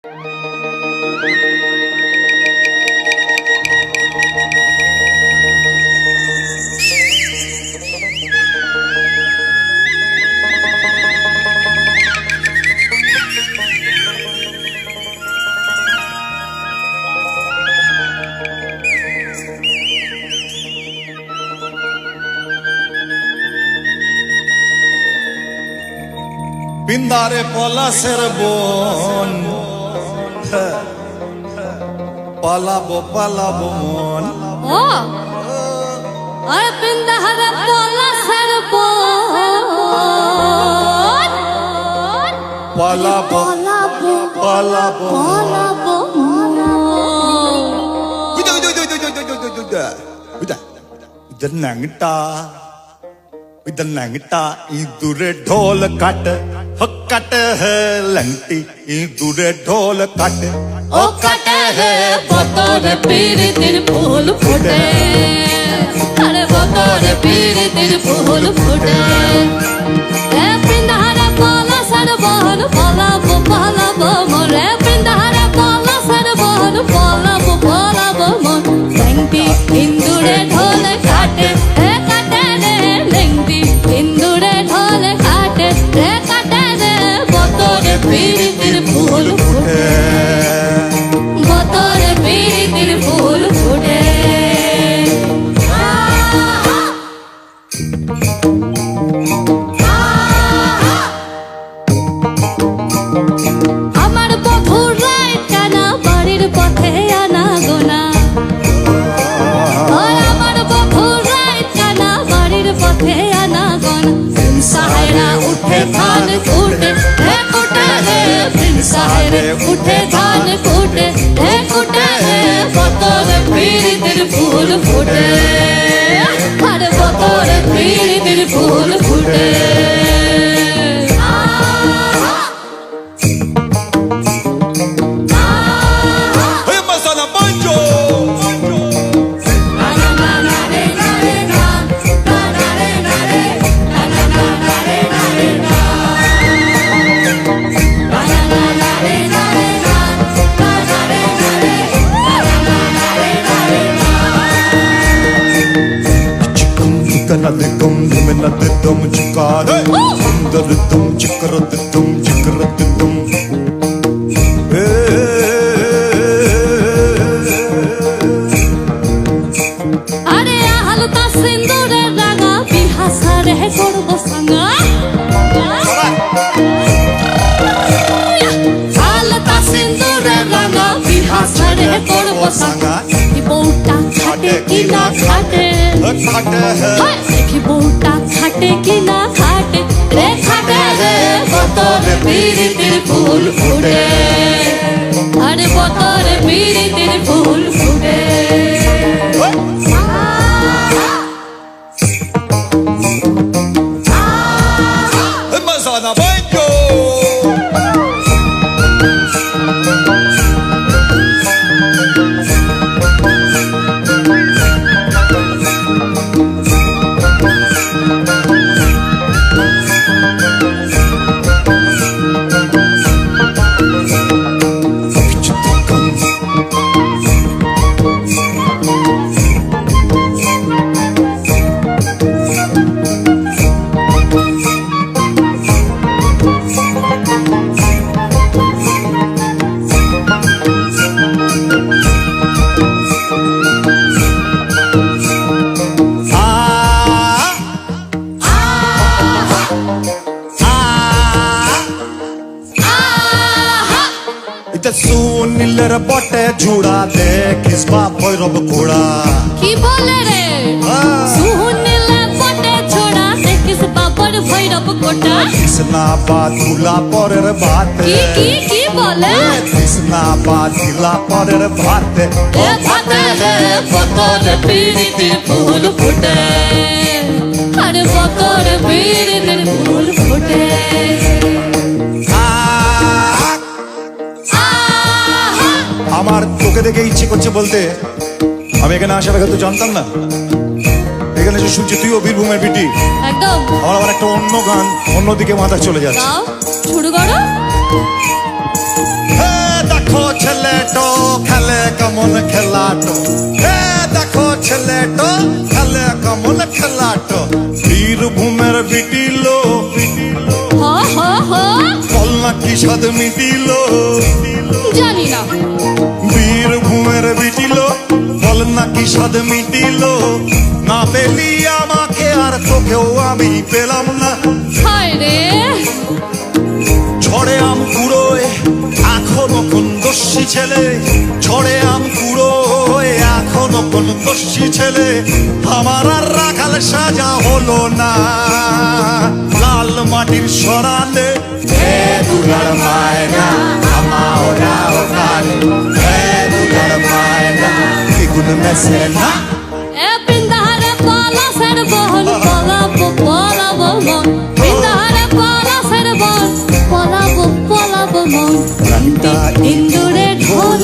পিন্দারে পলাশের বন, পালাবো পালাবো মন। ও আর পিন্দারে পলাশের বন, পালাবো পালাবো পালাবো পালাবো নাংটা ইঁদুরে ঢোল কাট কাট হে লংটি ইঁদুরে ঢোল কাট ও কাটে হে বতরে পীরিতির ফুল ফুটে, আরে বতরে পীরিতির ফুল ফুটে। এ পিন্দারে পলাশের বন, পালাবো পালাবো মন। রে পিন্দারে পলাশের বন, পালাবো পালাবো মন। লেংটি ইন্দুরে ঢোল কাটে, হে কাটে রে লেংটি ইন্দুরে ঢোল কাটে, রে কাটে রে বতরে পীরিতির ফুল ফুটে, বতরে পীরিতির ফুল ফুটে। আমার বধুর রাত কানা বাড়ির পথে আনা গোনা, আমার বধুর রাত কানা বাড়ির পথে আনা গোনা। প্রিন সাহেরা উঠে ধান কুটে, হে কুটে হে প্রিন সাহেরে উঠে ধান কুটে, হে কুটে হে বতরে পীরিতির ফুল ফুটে, আরে বতরে পীরিতির ফুল ফুটে। হে masala বাঞ্জো Dum dimena dum chikar sundar dum chikrat dum আরে হালতা সিন্দুরের রাঙা বিহাসারে করব সাঙ্গা, হালতা সিন্দুরের রাঙা বিহাসারে করব সাঙ্গা। কি বউটা খাটে কি না খাটে, দেখি বউটা খাটে কি না খাটে, রে খাটে রে বতরে পীরিতির ফুল ফুটে, আরে বতরে পীরিতির ফুল ফুটে। Masa banjo সুনীলের বটে ঝুড়া দে কিসবা ভৈরব ঘোড়া। কি বলে রে সুনীলে বটে ছোড়া দেখিস বাবার ভৈরব কোটা। কৃষ্ণা বাদুলা পরের ভাতে, কি বলে কৃষ্ণা বাদুলা পরের ভাতে, এ ভাতে হে বতরে পীরিতির ফুল ফুটে, আরে বতরে পীরিতির ফুল ফুটে। আমার তোকে দেখে ইচ্ছে করছে বলতে, আমি এখানে আসার আগে তো জানতাম না। এখানে যে শুনছি তুইও বীরভূমের বিটি, একদম আমার আবার একটা অন্য গান অন্যদিকে মাথা চলে যাচ্ছে। শুরু করো। হ্যাঁ কেমন খেলাটো, এ দেখো ছেলেটো খেলে কেমন খেলাটো। বীরভূমের বিটিলো হ হ হ বল না কি স্বাদ মিটিলো। জানি না। বীরভূমের বিটিলো বল না কি স্বাদ মিটিলো। না পেলি আমাকে আর তোকেও আমি পেলাম না। হায় রে ছড়ে আম কুড়োয় এখনো কোন দস্যি ছেলে, ছড়ে আম কুড়োয় এখনো কোন দস্যি ছেলে। আমার আর রাখাল সাজা হলো না। লাল মাটির সরালে হে দুলার মায়না আমাও রাও কালে, হে দুলার মায়না দ্বিগুণ মেসে না। এ পিন্দারে পালা সের বহন পলাবো পলাবো মন, পিন্দারে পালা সের বহন পলাবো পলাবো মন। প্রাণটা ইন্দুরে ঢোল